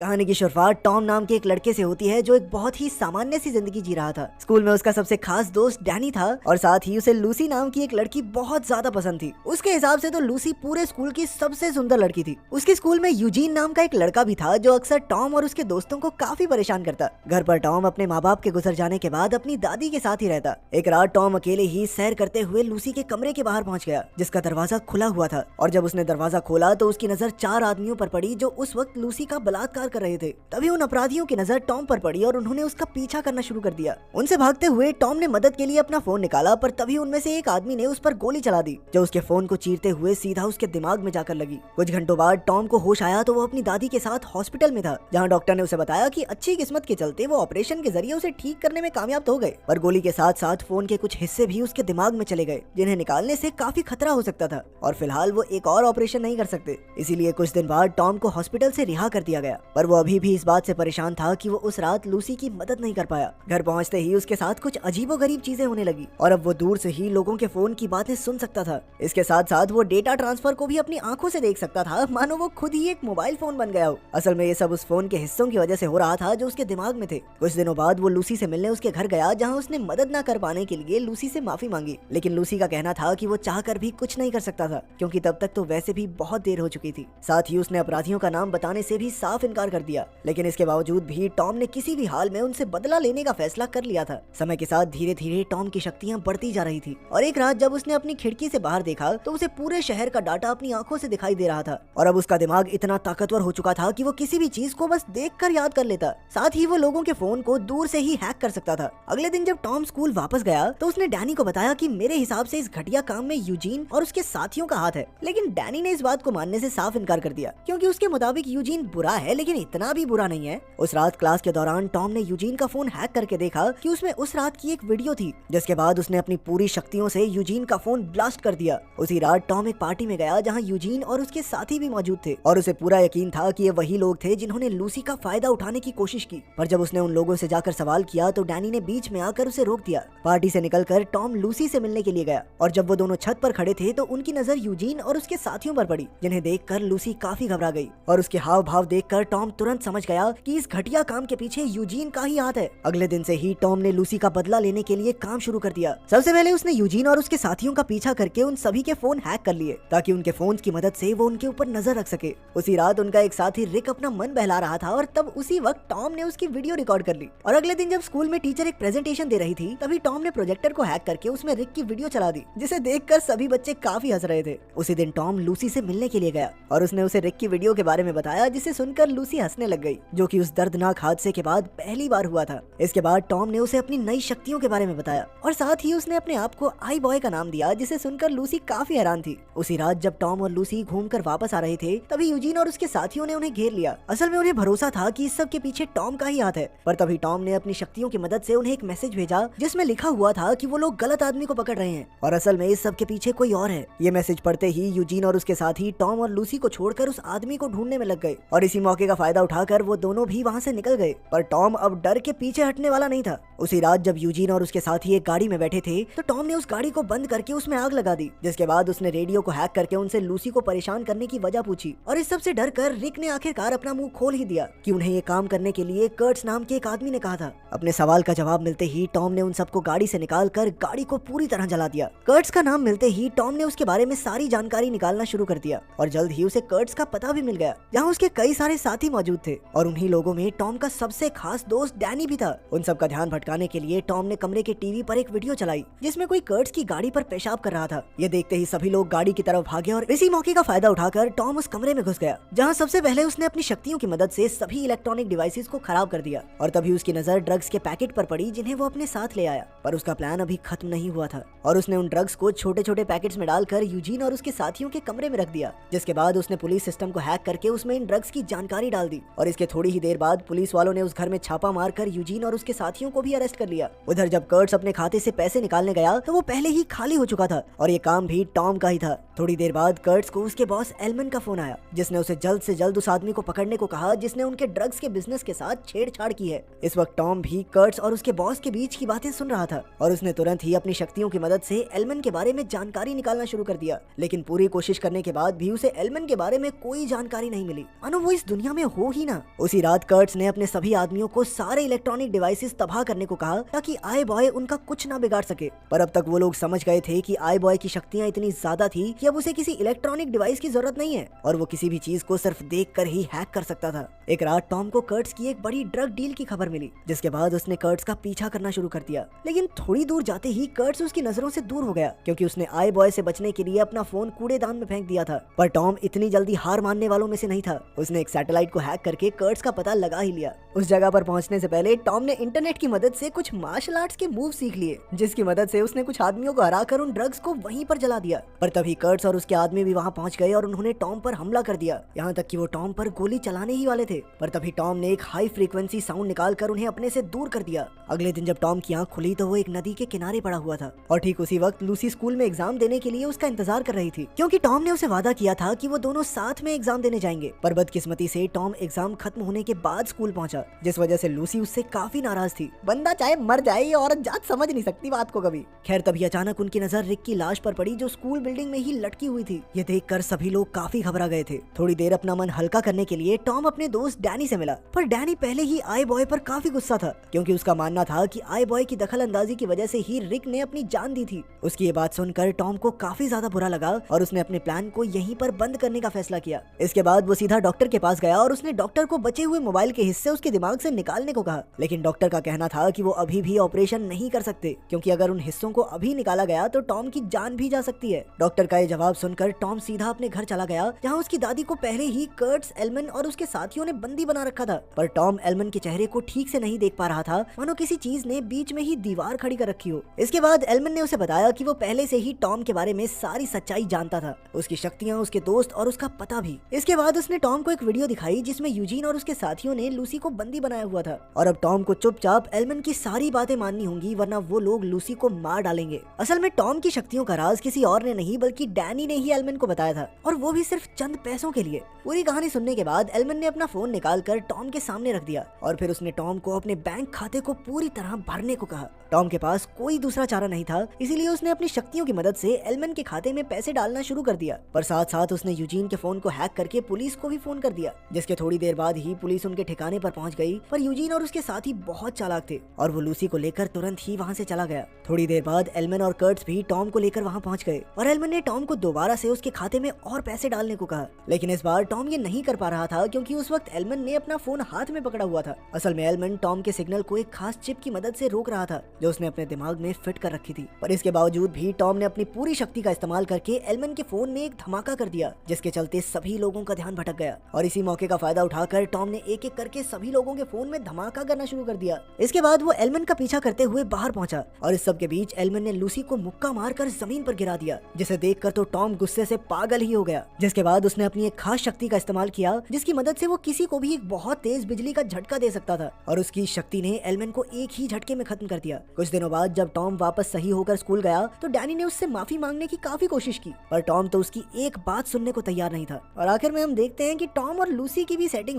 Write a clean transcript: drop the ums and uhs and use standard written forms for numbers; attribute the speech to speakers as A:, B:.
A: कहानी की शुरुआत टॉम नाम के एक लड़के से होती है जो एक बहुत ही सामान्य सी जिंदगी जी रहा था। स्कूल में उसका सबसे खास दोस्त डैनी था और साथ ही उसे लूसी नाम की एक लड़की बहुत ज्यादा पसंद थी। उसके हिसाब से तो लूसी पूरे स्कूल की सबसे सुंदर लड़की थी। उसके स्कूल में यूजीन नाम का एक लड़का भी था जो अक्सर टॉम और उसके दोस्तों को काफी परेशान करता। घर पर टॉम अपने माँ बाप के गुजर जाने के बाद अपनी दादी के साथ ही रहता। एक रात टॉम अकेले ही सैर करते हुए लूसी के कमरे के बाहर पहुँच गया जिसका दरवाजा खुला हुआ था और जब उसने दरवाजा खोला तो उसकी नजर 4 आदमियों पर पड़ी जो उस वक्त लूसी का बलात्कार कर रहे थे। तभी उन अपराधियों की नजर टॉम पर पड़ी और उन्होंने उसका पीछा करना शुरू कर दिया। उनसे भागते हुए टॉम ने मदद के लिए अपना फोन निकाला पर तभी उनमें से एक आदमी ने उस पर गोली चला दी जो उसके फोन को चीरते हुए सीधा उसके दिमाग में जाकर लगी। कुछ घंटों बाद टॉम को होश आया तो वो अपनी दादी के साथ हॉस्पिटल में था जहाँ डॉक्टर ने उसे बताया कि अच्छी किस्मत के चलते वो ऑपरेशन के जरिए उसे ठीक करने में कामयाब तो हो गए पर गोली के साथ साथ फोन के कुछ हिस्से भी उसके दिमाग में चले गए जिन्हें निकालने से काफी खतरा हो सकता था और फिलहाल वो एक और ऑपरेशन नहीं कर सकते। इसीलिए कुछ दिन बाद टॉम को हॉस्पिटल से रिहा कर दिया गया पर वो अभी भी इस बात से परेशान था कि वो उस रात लूसी की मदद नहीं कर पाया। घर पहुंचते ही उसके साथ कुछ अजीबोगरीब चीजें होने लगी और अब वो दूर से ही लोगों के फोन की बातें सुन सकता था। इसके साथ साथ वो डेटा ट्रांसफर को भी अपनी आंखों से देख सकता था मानो वो खुद ही एक मोबाइल फोन बन गया हो। असल में ये सब उस फोन के हिस्सों की वजह से हो रहा था जो उसके दिमाग में थे। कुछ दिनों बाद वो लूसी से मिलने उसके घर गया जहाँ उसने मदद न कर पाने के लिए लूसी से माफी मांगी लेकिन लूसी का कहना था कि वो चाहकर भी कुछ नहीं कर सकता था क्योंकि तब तक तो वैसे भी बहुत देर हो चुकी थी। साथ ही उसने अपराधियों का नाम बताने से भी साफ इनकार कर दिया लेकिन इसके बावजूद भी टॉम ने किसी भी हाल में उनसे बदला लेने का फैसला कर लिया था। समय के साथ धीरे धीरे टॉम की शक्तियां बढ़ती जा रही थी और एक रात जब उसने अपनी खिड़की से बाहर देखा तो उसे पूरे शहर का डाटा अपनी आंखों से दिखाई दे रहा था और अब उसका दिमाग इतना ताकतवर हो चुका था कि वो किसी भी चीज को बस देखकर याद कर लेता। साथ ही वो लोगों के फोन को दूर से ही हैक कर सकता था। अगले दिन जब टॉम स्कूल वापस गया तो उसने डैनी को बताया कि मेरे हिसाब से इस घटिया काम में यूजीन और उसके साथियों का हाथ है लेकिन डैनी ने इस बात को मानने से साफ इनकार कर दिया क्योंकि उसके मुताबिक यूजीन बुरा है लेकिन इतना भी बुरा नहीं है। उस रात क्लास के दौरान टॉम ने यूजीन का फोन हैक करके देखा कि उसमें उस रात की एक वीडियो थी जिसके बाद उसने अपनी पूरी शक्तियों से यूजीन का फोन ब्लास्ट कर दिया। उसी रात टॉम एक पार्टी में गया जहां यूजीन और उसके साथी भी मौजूद थे और उसे पूरा यकीन था कि ये वही लोग थे जिन्होंने लूसी का फायदा उठाने की कोशिश की पर जब उसने उन लोगों से जाकर सवाल किया तो डैनी ने बीच में आकर उसे रोक दिया। पार्टी से निकलकर टॉम लूसी से मिलने के लिए गया और जब वो दोनों छत पर खड़े थे तो उनकी नजर यूजीन और उसके साथियों पर पड़ी जिन्हें देखकर लूसी काफी घबरा गई और उसके हाव भाव देखकर टॉम तुरंत समझ गया कि इस घटिया काम के पीछे यूजीन का ही हाथ है। अगले दिन से ही टॉम ने लूसी का बदला लेने के लिए काम शुरू कर दिया। सबसे पहले उसने यूजीन और उसके साथियों का पीछा करके उन सभी के फोन हैक कर लिए ताकि उनके फोन की मदद से वो उनके ऊपर नजर रख सके। उसी रात उनका एक साथी रिक अपना मन बहला रहा था और तब उसी वक्त टॉम ने उसकी वीडियो रिकॉर्ड कर ली और अगले दिन जब स्कूल में टीचर एक प्रेजेंटेशन दे रही थी तभी टॉम ने प्रोजेक्टर को हैक करके उसमें रिक की वीडियो चला दी जिसे देखकर सभी बच्चे काफी हंस रहे थे। उसी दिन टॉम लूसी से मिलने के लिए गया और उसने उसे रिक की वीडियो के बारे में बताया जिसे सुनकर लूसी हंसने लग गई जो कि उस दर्दनाक हादसे के बाद पहली बार हुआ था। इसके बाद टॉम ने उसे अपनी नई शक्तियों के बारे में बताया और साथ ही उसने अपने आप को आई बॉय का नाम दिया जिसे सुनकर लूसी काफी हैरान थी। उसी रात जब टॉम और लूसी घूमकर वापस आ रहे थे तभी यूजीन और उसके साथियों ने उन्हें घेर लिया। असल में उन्हें भरोसा था कि इस सब के पीछे टॉम का ही हाथ है पर तभी टॉम ने अपनी शक्तियों की मदद से उन्हें एक मैसेज भेजा जिसमें लिखा हुआ था कि वो लोग गलत आदमी को पकड़ रहे हैं और असल में इस सब के पीछे कोई और है। ये मैसेज पढ़ते ही यूजीन और उसके साथी टॉम और लूसी को छोड़कर उस आदमी को ढूंढने में लग गए और इसी मौके का फायदा उठाकर वो दोनों भी वहाँ से निकल गए पर टॉम अब डर के पीछे हटने वाला नहीं था। उसी रात जब यूजीन और उसके साथी एक गाड़ी में बैठे थे तो टॉम ने उस गाड़ी को बंद करके उसमें आग लगा दी जिसके बाद उसने रेडियो को हैक करके उनसे लूसी को परेशान करने की वजह पूछी और इस सब से डर कर रिक ने आखिरकार अपना मुंह खोल ही दिया कि उन्हें ये काम करने के लिए कर्ट्स नाम के एक आदमी ने कहा था। अपने सवाल का जवाब मिलते ही टॉम ने उन सबको गाड़ी से निकाल कर गाड़ी को पूरी तरह जला दिया। कर्ट्स का नाम मिलते ही टॉम ने उसके बारे में सारी जानकारी निकालना शुरू कर दिया और जल्द ही उसे कर्ट्स का पता भी मिल गया जहाँ उसके कई सारे साथी मौजूद थे और उन्हीं लोगों में टॉम का सबसे खास दोस्त डैनी भी था। उन सब का ध्यान भटकाने के लिए टॉम ने कमरे के टीवी पर एक वीडियो चलाई जिसमें कोई कर्ट्स की गाड़ी पर पेशाब कर रहा था। ये देखते ही सभी लोग गाड़ी की तरफ भागे और इसी मौके का फायदा उठाकर टॉम उस कमरे में घुस गया जहाँ सबसे पहले उसने अपनी शक्तियों की मदद से सभी इलेक्ट्रॉनिक डिवाइसेस को खराब कर दिया और तभी उसकी नजर ड्रग्स के पैकेट पर पड़ी जिन्हें वो अपने साथ ले आया पर उसका प्लान अभी खत्म नहीं हुआ था और उसने उन ड्रग्स को छोटे छोटे पैकेट्स में डालकर यूजीन और उसके साथियों के कमरे में रख दिया जिसके बाद उसने पुलिस सिस्टम को हैक करके उसमें इन ड्रग्स की जानकारी डाल दी और इसके थोड़ी ही देर बाद पुलिस वालों ने उस घर में छापा मारकर यूजीन और उसके साथियों को भी अरेस्ट कर लिया। उधर जब कर्ट्स अपने खाते से पैसे निकालने गया तो वो पहले ही खाली हो चुका था और ये काम भी टॉम का ही था। थोड़ी देर बाद कर्ट्स को उसके बॉस एल्मन का फोन आया जिसने उसे जल्द से जल्द उस आदमी को पकड़ने को कहा जिसने उनके ड्रग्स के बिजनेस के साथ छेड़छाड़ की है। इस वक्त टॉम भी कर्ट्स और उसके बॉस के बीच की बातें सुन रहा था और उसने तुरंत ही अपनी शक्तियों की मदद से एल्मन के बारे में जानकारी निकालना शुरू कर दिया लेकिन पूरी कोशिश करने के बाद भी उसे एल्मन के बारे में कोई जानकारी नहीं मिली। मानो वो इस दुनिया में हो ही ना। उसी रात कर्ट्स ने अपने सभी आदमियों को सारे इलेक्ट्रॉनिक डिवाइसेस तबाह करने को कहा ताकि आई बॉय उनका कुछ ना बिगाड़ सके। पर अब तक वो लोग समझ गए थे कि आई बॉय की शक्तियां इतनी ज्यादा थी कि अब उसे किसी इलेक्ट्रॉनिक डिवाइस की जरूरत नहीं है और वो किसी भी चीज को सिर्फ देख कर ही हैक कर सकता था। एक रात टॉम को कर्ट्स की एक बड़ी ड्रग डील की खबर मिली, जिसके बाद उसने कर्ट्स का पीछा करना शुरू कर दिया। लेकिन थोड़ी दूर जाते ही कर्ट्स उसकी नजरों से दूर हो गया क्योंकि उसने आई बॉय से बचने के लिए अपना फोन कूड़ेदान में फेंक दिया था। पर टॉम इतनी जल्दी हार मानने वालों में से नहीं था। उसने एक सैटेलाइट को हैक करके कर्ट्स का पता लगा ही लिया। उस जगह पर पहुंचने से पहले टॉम ने इंटरनेट की मदद से कुछ मार्शल आर्ट्स के मूव सीख लिए, जिसकी मदद से उसने कुछ आदमियों को हराकर उन ड्रग्स को वहीं पर जला दिया। पर तभी कर्ट्स और उसके आदमी भी वहां पहुंच गए और उन्होंने टॉम पर हमला कर दिया, यहाँ तक कि वो टॉम पर गोली चलाने ही वाले थे। पर तभी टॉम ने एक हाई फ्रीक्वेंसी साउंड निकालकर उन्हें अपने से दूर कर दिया। अगले दिन जब टॉम की आंख खुली तो वो एक नदी के किनारे पड़ा हुआ था और ठीक उसी वक्त लूसी स्कूल में एग्जाम देने के लिए उसका इंतजार कर रही थी, क्योंकि टॉम ने उसे वादा किया था कि वो दोनों साथ में एग्जाम देने जाएंगे। पर बदकिस्मती से टॉम एग्जाम खत्म होने के बाद स्कूल पहुंचा, जिस वजह से लूसी उससे काफी नाराज थी। बंदा चाहे मर जाए, ये औरत जात समझ नहीं सकती बात को कभी। खैर तभी अचानक उनकी नजर रिक की लाश पर पड़ी, जो स्कूल बिल्डिंग में ही लटकी हुई थी। ये देखकर सभी लोग काफी घबरा गए थे। थोड़ी देर अपना मन हल्का करने के लिए टॉम अपने दोस्त डैनी से मिला, पर डैनी पहले ही आई बॉय पर काफी गुस्सा था, क्योंकि उसका मानना था कि आई बॉय की दखल अंदाजी की वजह से ही रिक ने अपनी जान दी थी। उसकी ये बात सुनकर टॉम को काफी ज्यादा बुरा लगा और उसने अपने प्लान को यहीं पर बंद करने का फैसला किया। इसके बाद वो सीधा डॉक्टर के पास गया और उसने डॉक्टर को बचे हुए मोबाइल के हिस्से उसके दिमाग से निकालने को कहा। लेकिन डॉक्टर का कहना था कि वो अभी भी ऑपरेशन नहीं कर सकते, क्योंकि अगर उन हिस्सों को अभी निकाला गया तो टॉम की जान भी जा सकती है। डॉक्टर का ये जवाब सुनकर टॉम सीधा अपने घर चला गया, जहाँ उसकी दादी को पहले ही कर्ट्स, एल्मन और उसके साथियों ने बंदी बना रखा था। पर टॉम एल्मन के चेहरे को ठीक से नहीं देख पा रहा था, मानो किसी चीज ने बीच में ही दीवार खड़ी कर रखी हो। इसके बाद एल्मन ने उसे बताया कि वो पहले से ही टॉम के बारे में सारी सच्चाई जानता था, उसकी शक्तियाँ, उसके दोस्त और उसका पता भी। इसके बाद उसने टॉम को एक वीडियो दिखाई जिसमें यूजीन और उसके साथियों ने लूसी को बंदी बनाया हुआ था और अब टॉम को चुपचाप एल्मन की सारी बातें माननी होंगी, वरना वो लोग लूसी को मार डालेंगे। असल में टॉम की शक्तियों का राज किसी और ने नहीं बल्कि डैनी ने ही एल्मन को बताया था, और वो भी सिर्फ चंद पैसों के लिए। पूरी कहानी सुनने के बाद एल्मन ने अपना फोन निकालकर टॉम के सामने रख दिया और फिर उसने टॉम को अपने बैंक खाते को पूरी तरह भरने को कहा। टॉम के पास कोई दूसरा चारा नहीं था, इसीलिए उसने अपनी शक्तियों की मदद से एल्मन के खाते में पैसे डालना शुरू कर दिया। पर साथ साथ उसने यूजीन के फोन को हैक करके पुलिस को भी फोन कर दिया, जिसके थोड़ी देर बाद ही पुलिस उनके ठिकाने पर पहुंच गई। पर यूजीन और उसके साथी बहुत चालाक थे और वो लूसी को लेकर तुरंत ही वहां से चला गया। थोड़ी देर बाद एल्मन और कर्ट्स भी टॉम को लेकर वहां पहुंच गए और एल्मन ने टॉम को दोबारा से उसके खाते में और पैसे डालने को कहा। लेकिन इस बार टॉम ये नहीं कर पा रहा था, क्योंकि उस वक्त एल्मन ने अपना फोन हाथ में पकड़ा हुआ था। असल में एल्मन टॉम के सिग्नल को एक खास चिप की मदद से रोक रहा था, जो उसने अपने दिमाग में फिट कर रखी थी। पर इसके बावजूद भी टॉम ने अपनी पूरी शक्ति का इस्तेमाल करके एल्मन के फोन में एक धमाका कर दिया, जिसके चलते सभी लोगों का ध्यान भटक गया। और इसी मौके का फायदा उठाकर टॉम ने एक एक करके सभी लोगों के फोन में धमाका करना शुरू कर दिया। इसके बाद वो एल्मन का पीछा करते हुए बाहर पहुंचा और इस सब के बीच एल्मन ने लूसी को मुक्का मारकर जमीन पर गिरा दिया, जिसे देखकर तो टॉम गुस्से से पागल ही हो गया। जिसके बाद उसने अपनी एक खास शक्ति का इस्तेमाल किया, जिसकी मदद से वो किसी को भी एक बहुत तेज बिजली का झटका दे सकता था, और उसकी शक्ति ने एल्मन को एक ही झटके में खत्म कर दिया। कुछ दिनों बाद जब टॉम वापस सही होकर स्कूल गया तो डैनी ने उससे माफी मांगने की काफी कोशिश की, पर टॉम तो उसकी एक बात सुनने को तैयार नहीं था। और आखिर में हम देखते हैं कि टॉम और लूसी की भी सेटिंग